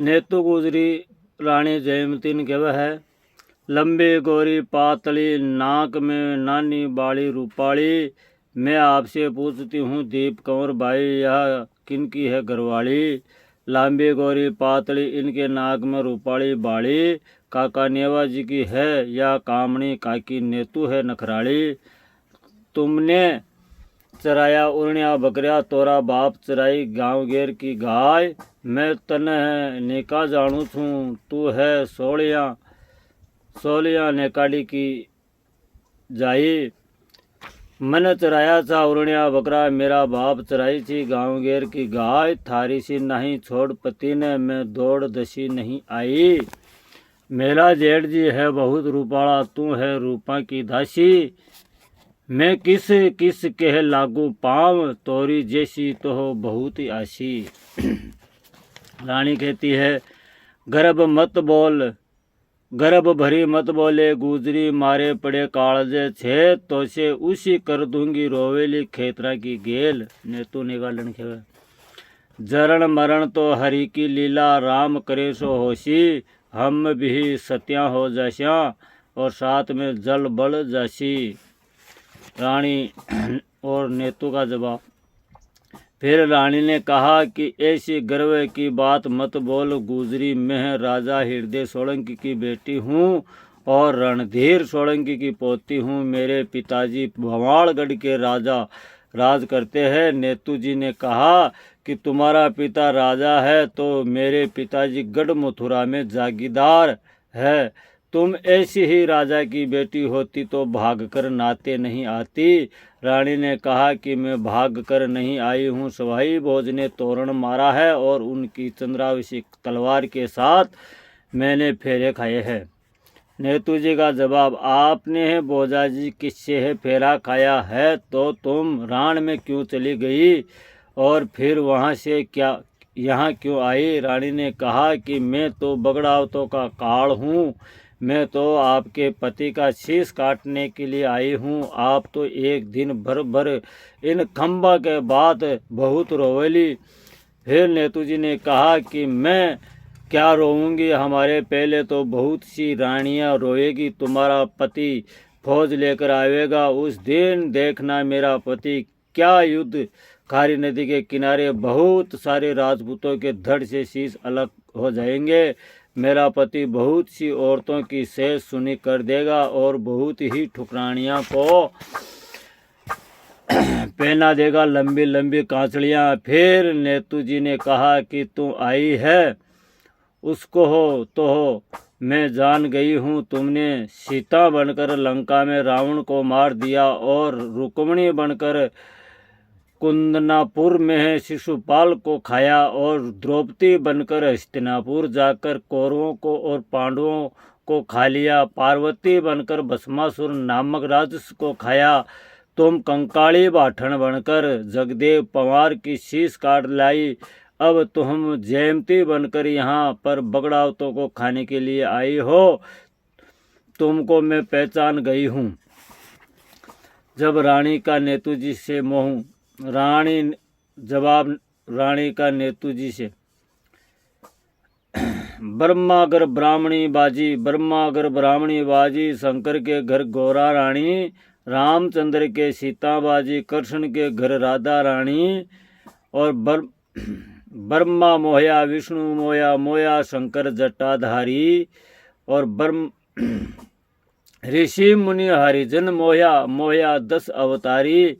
नेतु गुजरी रानी जयमती ने कहा है, लंबी गोरी पातली नाक में नानी बाली रूपाली, मैं आपसे पूछती हूँ दीप कंवर भाई यह किनकी है घरवाली। लंबी गोरी पातली इनके नाक में रूपाली बाली, काका नेवा जी की है या कामणी काकी नेतु है नखराली। तुमने चराया उड़निया बकरिया तोरा बाप चराई गाँव गेर की गाय, मैं तने नेका जानू छूँ तू है सोलिया नेकाड़ी की जाई। मन चराया था उड़निया बकरा मेरा बाप चराई थी गाँव गेर की गाय, थारी सी नहीं छोड़ पति ने मैं दौड़ दसी नहीं आई। मेरा जेठ जी है बहुत रूपाला तू है रूपा की दासी, मैं किस किस कह लागू पाँव तोरी जैसी तो हो बहुत ही आशी। रानी कहती है, गर्भ मत बोल गर्भ भरी मत बोले गुजरी मारे पड़े कालजे छे, तो से उसी कर दूंगी रोवेली खेतरा की गेल। नेतु निगालन खेवे, जरण मरण तो हरि की लीला राम करे सो होशी, हम भी सत्या हो जास्या और साथ में जल बल जासी। रानी और नेतु का जवाब, फिर रानी ने कहा कि ऐसी गर्व की बात मत बोल गुजरी, मैं राजा हृदय सोलंकी की बेटी हूँ और रणधीर सोलंकी की पोती हूँ। मेरे पिताजी भवाड़गढ़ के राजा राज करते हैं। नेतु जी ने कहा कि तुम्हारा पिता राजा है तो मेरे पिताजी गढ़ मथुरा में जागीरदार है। तुम ऐसी ही राजा की बेटी होती तो भाग कर नाते नहीं आती। रानी ने कहा कि मैं भाग कर नहीं आई हूँ, सवाई भोज ने तोरण मारा है और उनकी चंद्रावशी तलवार के साथ मैंने फेरे खाए हैं। नेतु जी का जवाब, आपने भोजा जी किससे है फेरा खाया है तो तुम राण में क्यों चली गई और फिर वहाँ से क्या यहाँ क्यों आई। रानी ने कहा कि मैं तो बगड़ावतों का काल हूँ, मैं तो आपके पति का शीश काटने के लिए आई हूँ। आप तो एक दिन भर इन खंबा के बाद बहुत रोवेली। फिर नेतु जी ने कहा कि मैं क्या रोऊंगी, हमारे पहले तो बहुत सी रानियां रोएगी। तुम्हारा पति फौज लेकर आएगा, उस दिन देखना मेरा पति क्या युद्ध खारी नदी के किनारे बहुत सारे राजपूतों के धड़ से शीश अलग हो जाएंगे। मेरा पति बहुत सी औरतों की शेष सुनी कर देगा और बहुत ही ठुकरानियां को पहना देगा लंबी लंबी कांचड़ियां। फिर नेतु जी ने कहा कि तू आई है उसको हो तो हो, मैं जान गई हूँ तुमने सीता बनकर लंका में रावण को मार दिया और रुक्मिणी बनकर कुंदनापुर में शिशुपाल को खाया और द्रौपदी बनकर हस्तिनापुर जाकर कौरवों को और पांडवों को खा लिया। पार्वती बनकर भस्मासुर नामक राक्षस को खाया। तुम कंकाली बाठन बनकर जगदेव पवार की शीश काट लाई। अब तुम जयमती बनकर यहाँ पर बगड़ावतों को खाने के लिए आई हो। तुमको मैं पहचान गई हूँ। जब रानी का नेतु जी से मोह रानी का नेतु जी से, ब्रह्मागर ब्राह्मणी बाजी, शंकर के घर गौरा रानी, रामचंद्र के सीता बाजी, कृष्ण के घर राधा रानी, और ब्रह्मा मोया विष्णु मोया शंकर जटाधारी, और ऋषि मुनि हरिजन मोया 10 अवतारी,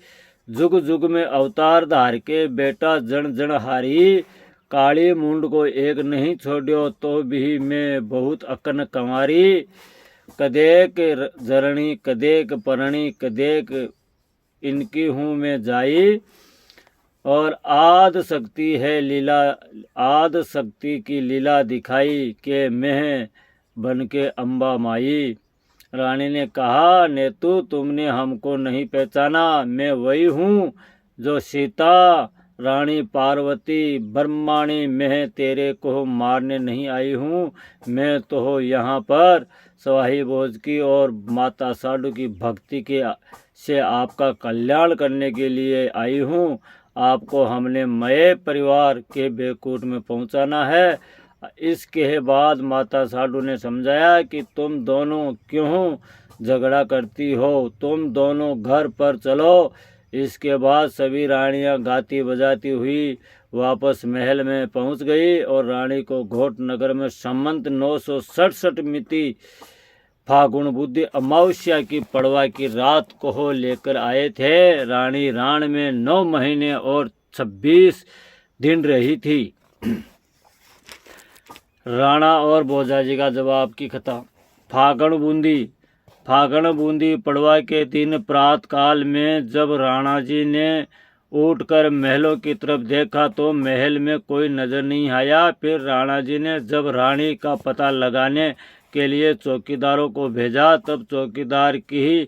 जुग जुग में अवतार धार के बेटा जन जन हारी। काली मुंड को एक नहीं छोड़ो तो भी मैं बहुत अकन कंवारी। कदेक जरणी कदेक परणी कदेक इनकी हूँ मैं जाई, और आद शक्ति की लीला दिखाई के मैं बन के अम्बा माई। रानी ने कहा, नेतु तुमने हमको नहीं पहचाना, मैं वही हूँ जो सीता रानी पार्वती ब्रह्माणी, मैं तेरे को मारने नहीं आई हूँ। मैं तो यहाँ पर सवाही भोज की और माता साडू की भक्ति के से आपका कल्याण करने के लिए आई हूँ। आपको हमने मय परिवार के बेकूट में पहुँचाना है। इसके बाद माता साडू ने समझाया कि तुम दोनों क्यों झगड़ा करती हो, तुम दोनों घर पर चलो। इसके बाद सभी रानियां गाती बजाती हुई वापस महल में पहुंच गई और रानी को घोट नगर में संमत 967 मिति फागुन बुद्धि अमावस्या की पड़वा की रात को लेकर आए थे। रानी राण में 9 महीने और 26 दिन रही थी। राणा और भोजाजी का जवाब की कथा। फागण बूंदी पड़वा के दिन प्रातः काल में जब राणा जी ने उठकर महलों की तरफ देखा तो महल में कोई नजर नहीं आया। फिर राणा जी ने जब रानी का पता लगाने के लिए चौकीदारों को भेजा, तब चौकीदार की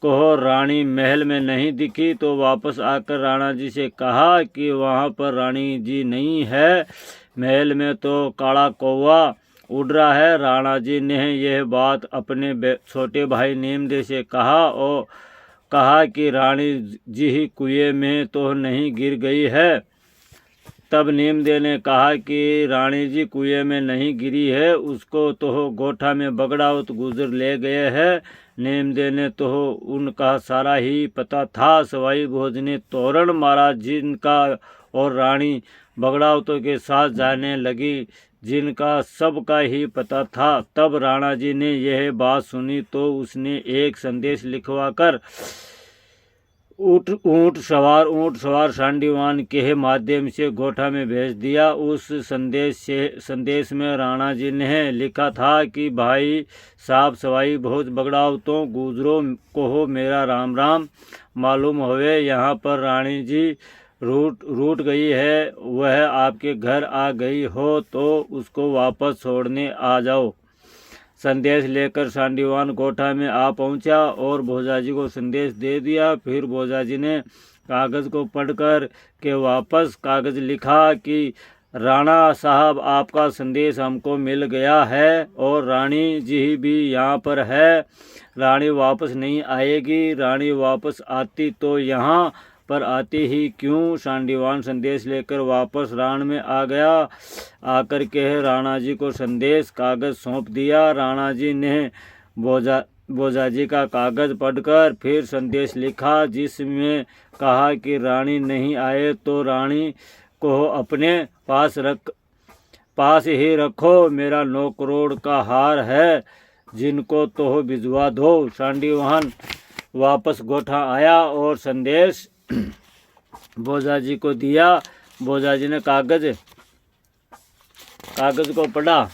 को रानी महल में नहीं दिखी तो वापस आकर राणा जी से कहा कि वहाँ पर रानी जी नहीं है, महल में तो काला कौवा उड़ रहा है। राणा जी ने यह बात अपने छोटे भाई नीमदे से कहा और कहा कि रानी जी ही कुएं में तो नहीं गिर गई है। तब नीमदे ने कहा कि रानी जी कुएं में नहीं गिरी है, उसको तो गोठा में बगड़ाउत गुजर ले गए हैं। नीमदे ने तो उनका सारा ही पता था। सवाई भोज ने तोरण मारा जिनका और रानी बगड़ाउतों के साथ जाने लगी जिनका सबका ही पता था। तब राणा जी ने यह बात सुनी तो उसने एक संदेश लिखवाकर ऊंट सवार शांडिवान के माध्यम से गोठा में भेज दिया। उस संदेश में राणा जी ने लिखा था कि भाई साहब सवाई भोज बगड़ाउतों गुजरों को हो मेरा राम राम। मालूम होवे यहाँ पर रानी जी रूट गई है, वह आपके घर आ गई हो तो उसको वापस छोड़ने आ जाओ। संदेश लेकर शांडिवान गोठा में आ पहुंचा और भोजाजी को संदेश दे दिया। फिर भोजाजी ने कागज़ को पढ़कर के वापस कागज़ लिखा कि राणा साहब आपका संदेश हमको मिल गया है और रानी जी भी यहाँ पर है। रानी वापस नहीं आएगी, रानी वापस आती तो यहाँ पर आती ही क्यों। शांडिवान संदेश लेकर वापस राण में आ गया। आकर के राणा जी को संदेश कागज सौंप दिया। राणा जी ने भोजाजी का कागज पढ़कर फिर संदेश लिखा जिसमें कहा कि रानी नहीं आए तो रानी को अपने पास ही रखो, मेरा 9 करोड़ का हार है जिनको तो भिजवा दो। शांडिवान वापस गोठा आया और संदेश भोजाजी को दिया। भोजाजी ने कागज को पढ़ा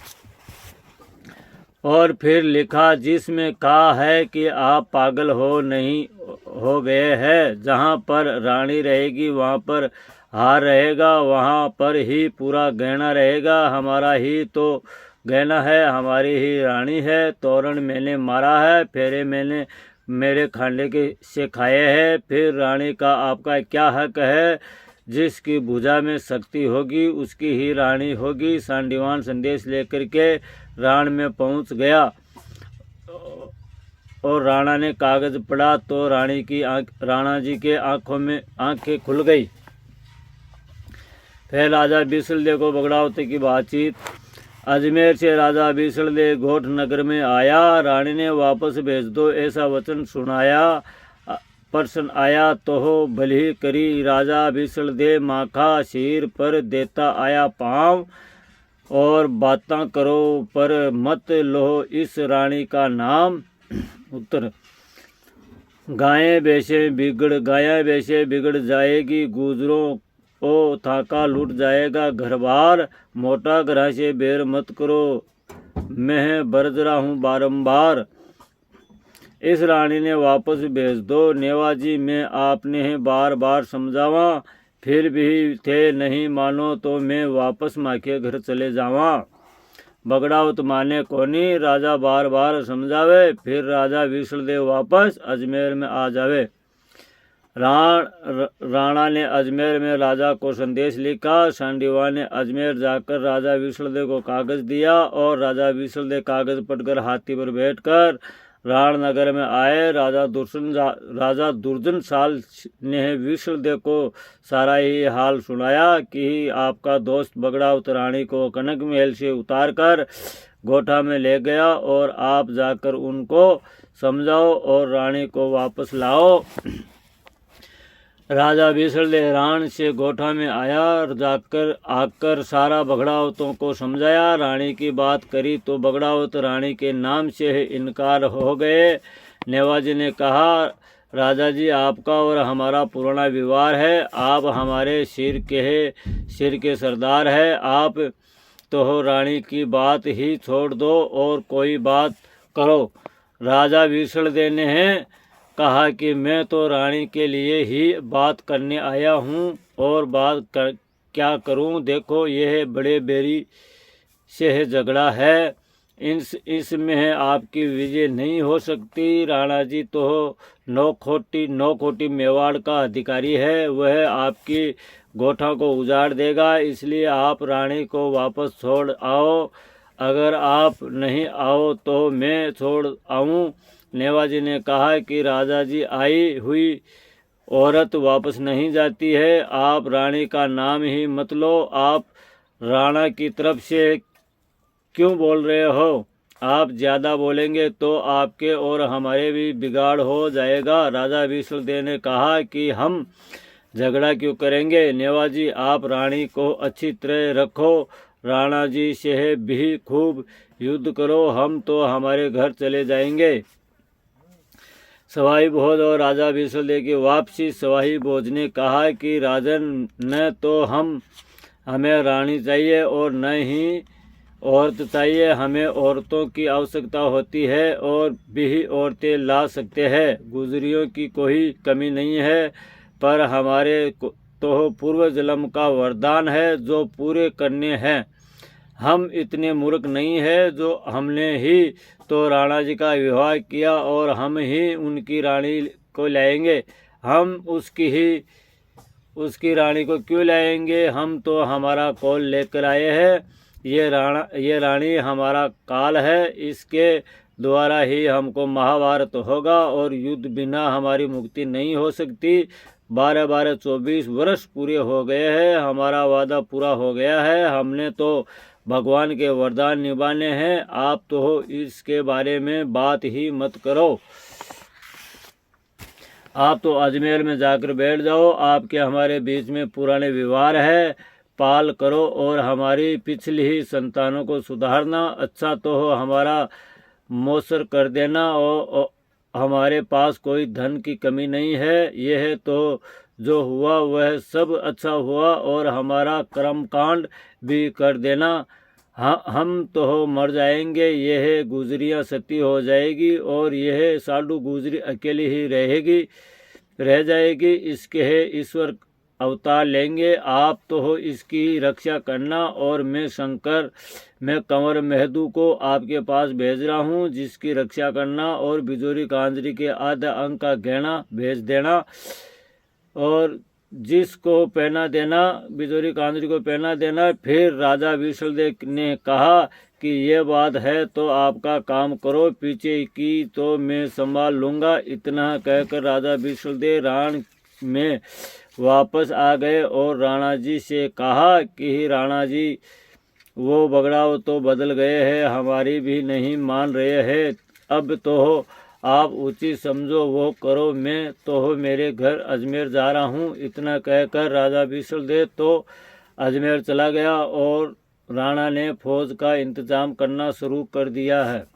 और फिर लिखा जिसमें कहा है कि आप पागल हो गए हैं। जहाँ पर रानी रहेगी वहाँ पर हार रहेगा, वहाँ पर ही पूरा गहना रहेगा। हमारा ही तो गहना है, हमारी ही रानी है। तोरण मैंने मारा है, फेरे मैंने मेरे खांडे से खाए हैं। फिर रानी का आपका क्या हक है, जिसकी भुजा में शक्ति होगी उसकी ही रानी होगी। शांडिवान संदेश लेकर के राण में पहुंच गया और राणा ने कागज पढ़ा तो राणा जी के आंखें खुल गई। फिर राजा बीसलदेव को बगड़ाउत की बातचीत। अजमेर से राजा बीसलदेव घोट नगर में आया। रानी ने वापस भेज दो ऐसा वचन सुनाया। प्रश्न आया तो भली करी। राजा बीसलदेव माखा सिर पर देता आया पाँव और बातां करो पर मत लो इस रानी का नाम। उत्तर गायें भैंसे बिगड़ जाएगी, गुजरों ओ थाका लूट जाएगा घर बार। मोटा ग्रह से बेर मत करो, मैं बरज रहा हूँ बारंबार। इस रानी ने वापस भेज दो। नेवाजी मैं आपने बार बार समझावा, फिर भी थे नहीं मानो तो मैं वापस माँ के घर चले जावा। बगड़ाउत माने कोनी, राजा बार बार समझावे। फिर राजा बीसलदेव वापस अजमेर में आ जावे। राणा ने अजमेर में राजा को संदेश लिखा। शांडिवान ने अजमेर जाकर राजा बीसलदेव को कागज दिया और राजा बीसलदेव कागज पढ़कर हाथी पर बैठकर राणनगर में आए। राजा दुर्जन साल ने विष्णुदेव को सारा ही हाल सुनाया कि आपका दोस्त बगड़ावत रानी को कनक महल से उतारकर गोठा में ले गया और आप जाकर उनको समझाओ और रानी को वापस लाओ। राजा विष्णुदेव राण से गोठा में आया, आकर सारा बगड़ावतों को समझाया। रानी की बात करी तो बगड़ावत रानी के नाम से इनकार हो गए। नेवाजी ने कहा, राजा जी, आपका और हमारा पुराना विवाह है। आप हमारे सिर के सरदार है। आप तो रानी की बात ही छोड़ दो और कोई बात करो। राजा विष्णुदेव ने कहा कि मैं तो रानी के लिए ही बात करने आया हूँ और क्या करूँ। देखो, यह बड़े बेरी से झगड़ा है, इसमें आपकी विजय नहीं हो सकती। राणा जी तो नौकोटी मेवाड़ का अधिकारी है, वह आपकी गोठा को उजाड़ देगा, इसलिए आप रानी को वापस छोड़ आओ। अगर आप नहीं आओ तो मैं छोड़ आऊँ। नेवाजी ने कहा कि राजा जी, आई हुई औरत वापस नहीं जाती है। आप रानी का नाम ही मत लो। आप राणा की तरफ से क्यों बोल रहे हो? आप ज़्यादा बोलेंगे तो आपके और हमारे भी बिगाड़ हो जाएगा। राजा विष्णुदेव ने कहा कि हम झगड़ा क्यों करेंगे? नेवाजी, आप रानी को अच्छी तरह रखो, राणा जी से भी खूब युद्ध करो, हम तो हमारे घर चले जाएंगे। सवाई भोज और राजा विष्णुदेव की वापसी। सवाई भोज ने कहा कि राजन, न तो हमें रानी चाहिए और न ही औरत चाहिए। हमें औरतों की आवश्यकता होती है और भी औरतें ला सकते हैं। गुजरियों की कोई कमी नहीं है, पर हमारे तो पूर्व जन्म का वरदान है जो पूरे करने हैं। हम इतने मूर्ख नहीं है, जो हमने ही तो राणा जी का विवाह किया और हम ही उनकी रानी को लाएंगे। हम उसकी रानी को क्यों लाएंगे? हम तो हमारा कौल लेकर आए हैं। ये रानी हमारा काल है, इसके द्वारा ही हमको महाभारत होगा और युद्ध बिना हमारी मुक्ति नहीं हो सकती। 12-24 वर्ष पूरे हो गए हैं, हमारा वादा पूरा हो गया है। हमने तो भगवान के वरदान निभाने हैं। आप तो इसके बारे में बात ही मत करो। आप तो अजमेर में जाकर बैठ जाओ। आपके हमारे बीच में पुराने व्यवहार है, पाल करो और हमारी पिछली ही संतानों को सुधारना। अच्छा तो हो हमारा मौसर कर देना और हमारे पास कोई धन की कमी नहीं है। यह तो जो हुआ वह सब अच्छा हुआ और हमारा कर्मकांड भी कर देना। हम तो मर जाएंगे, यह गुजरियाँ सती हो जाएगी और यह साधु गुजरी अकेली ही रह जाएगी। इसके है ईश्वर अवतार लेंगे। आप तो हो इसकी रक्षा करना और मैं कंवर मेहदू को आपके पास भेज रहा हूँ, जिसकी रक्षा करना और बिजोरी कांजरी के आधा अंक का गहना भेज देना और जिसको पहना देना, बिजोरी कांजरी को पहना देना। फिर राजा विष्णुदेव ने कहा कि ये बात है तो आपका काम करो, पीछे की तो मैं संभाल लूँगा। इतना कहकर राजा विष्णुदेव राण में वापस आ गए और राणा जी से कहा कि राणा जी, वो बगड़ाव तो बदल गए हैं, हमारी भी नहीं मान रहे हैं। अब तो हो आप उचित समझो वो करो, मैं तो हो मेरे घर अजमेर जा रहा हूँ। इतना कहकर राजा विष्णुदेव तो अजमेर चला गया और राणा ने फौज का इंतजाम करना शुरू कर दिया है।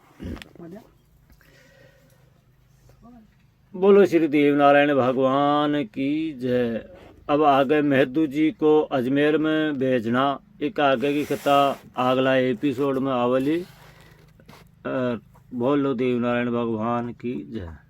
बोलो श्री देवनारायण भगवान की जय। अब आगे मेहदू जी को अजमेर में भेजना, एक आगे की कथा अगला एपिसोड में आवली। बोलो देवनारायण भगवान की जय।